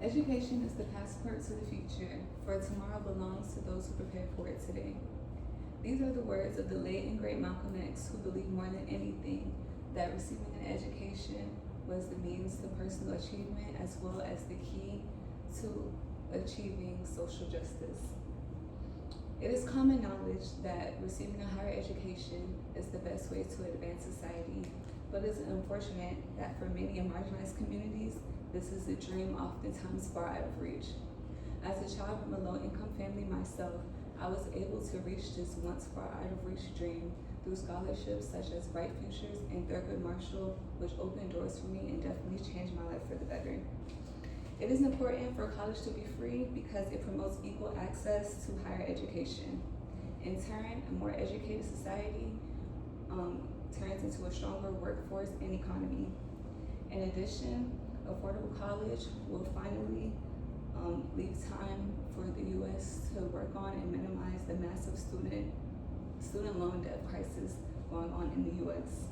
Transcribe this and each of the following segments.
Education is the passport to the future, for tomorrow belongs to those who prepare for it today. These are the words of the late and great Malcolm X, who believed more than anything that receiving an education was the means to personal achievement as well as the key to achieving social justice. It is common knowledge that receiving a higher education is the best way to advance society, but it's unfortunate that for many marginalized communities, this is a dream oftentimes far out of reach. As a child from a low-income family myself, I was able to reach this once far out of reach dream through scholarships such as Bright Futures and Thurgood Marshall, which opened doors for me and definitely changed my life for the better. It is important for college to be free because it promotes equal access to higher education. In turn, a more educated society turns into a stronger workforce and economy. In addition, affordable college will finally leave time for the U.S. to work on and minimize the massive student loan debt crisis going on in the U.S.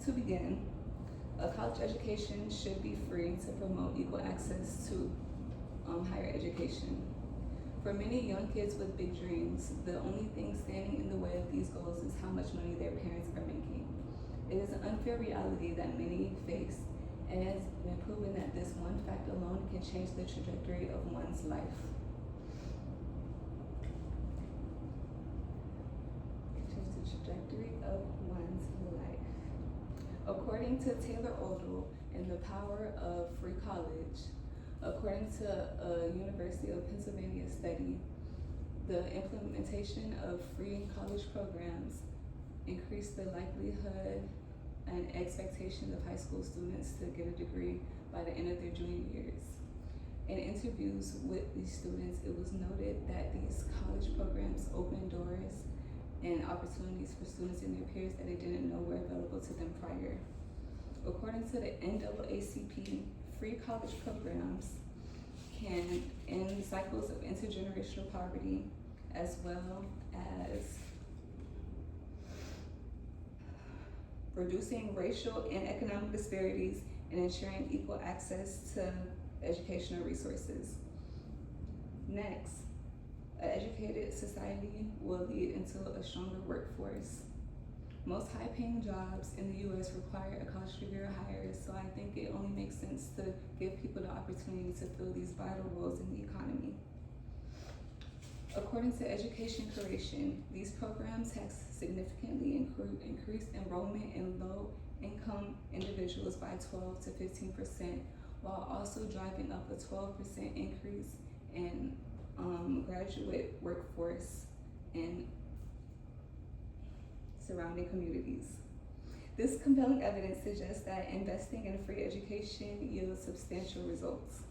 To begin, a college education should be free to promote equal access to higher education. For many young kids with big dreams, the only thing standing in the way of these goals is how much money their parents are making. It is an unfair reality that many face, and it has been proven that this one fact alone can change the trajectory of one's life. According to Taylor Oldell in The Power of Free College, according to a University of Pennsylvania study, the implementation of free college programs increased the likelihood and expectation of high school students to get a degree by the end of their junior years. In interviews with these students, it was noted that these college programs open doors and opportunities for students and their peers that they didn't know were available to them prior. According to the NAACP, free college programs can end cycles of intergenerational poverty as well as reducing racial and economic disparities and ensuring equal access to educational resources. Next, an educated society will lead into a stronger workforce. Most high-paying jobs in the U.S. require a college degree or higher, so I think it only makes sense to give people the opportunity to fill these vital roles in the economy. According to Education Curation, these programs have significantly increased enrollment in low-income individuals by 12 to 15%, while also driving up a 12% increase in graduate workforce in surrounding communities. This compelling evidence suggests that investing in free education yields substantial results.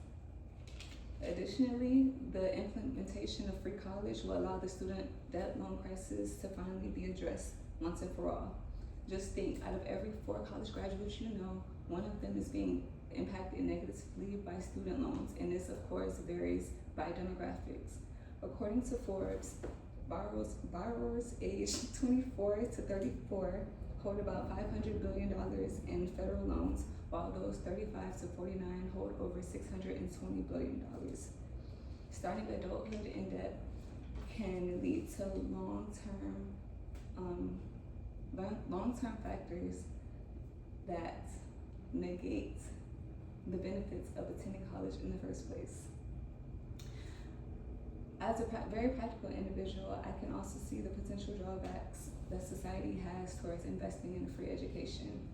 Additionally, the implementation of free college will allow the student debt loan crisis to finally be addressed once and for all. Just think, out of every 4 college graduates you know, one of them is being impacted negatively by student loans, and this of course varies by demographics. According to Forbes, borrowers aged 24 to 34 hold about $500 billion in federal loans, while those 35 to 49 hold over $620 billion. Starting adulthood in debt can lead to long-term factors that negate the benefits of attending college in the first place. As a very practical individual, I can also see the potential drawbacks that society has towards investing in free education.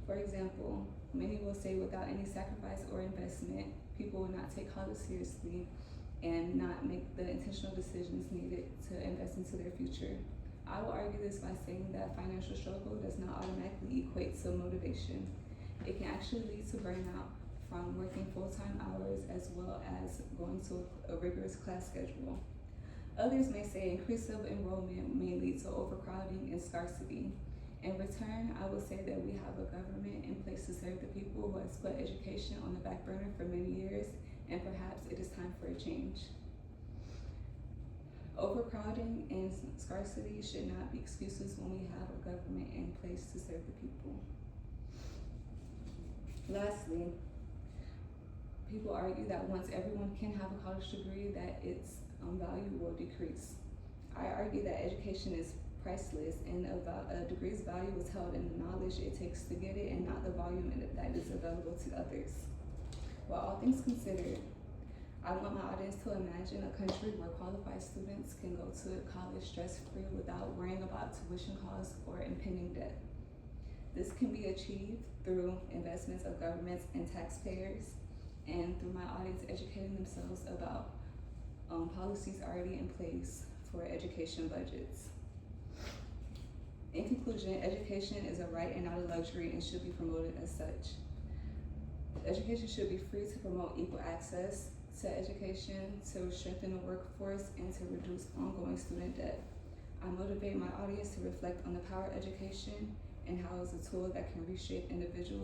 For example, many will say without any sacrifice or investment, people will not take college seriously and not make the intentional decisions needed to invest into their future. I will argue this by saying that financial struggle does not automatically equate to motivation. It can actually lead to burnout from working full-time hours as well as going to a rigorous class schedule. Others may say increase of enrollment may lead to overcrowding and scarcity. In return, I will say that we have a government in place to serve the people who has put education on the back burner for many years, and perhaps it is time for a change. Overcrowding and scarcity should not be excuses when we have a government in place to serve the people. Lastly, people argue that once everyone can have a college degree, that its value will decrease. I argue that education is priceless, and a degree's value is held in the knowledge it takes to get it and not the volume that is available to others. While all things considered, I want my audience to imagine a country where qualified students can go to college stress-free without worrying about tuition costs or impending debt. This can be achieved through investments of governments and taxpayers, and through my audience educating themselves about policies already in place for education budgets. In conclusion, education is a right and not a luxury and should be promoted as such. Education should be free to promote equal access to education, to strengthen the workforce, and to reduce ongoing student debt. I motivate my audience to reflect on the power of education and how it's a tool that can reshape individuals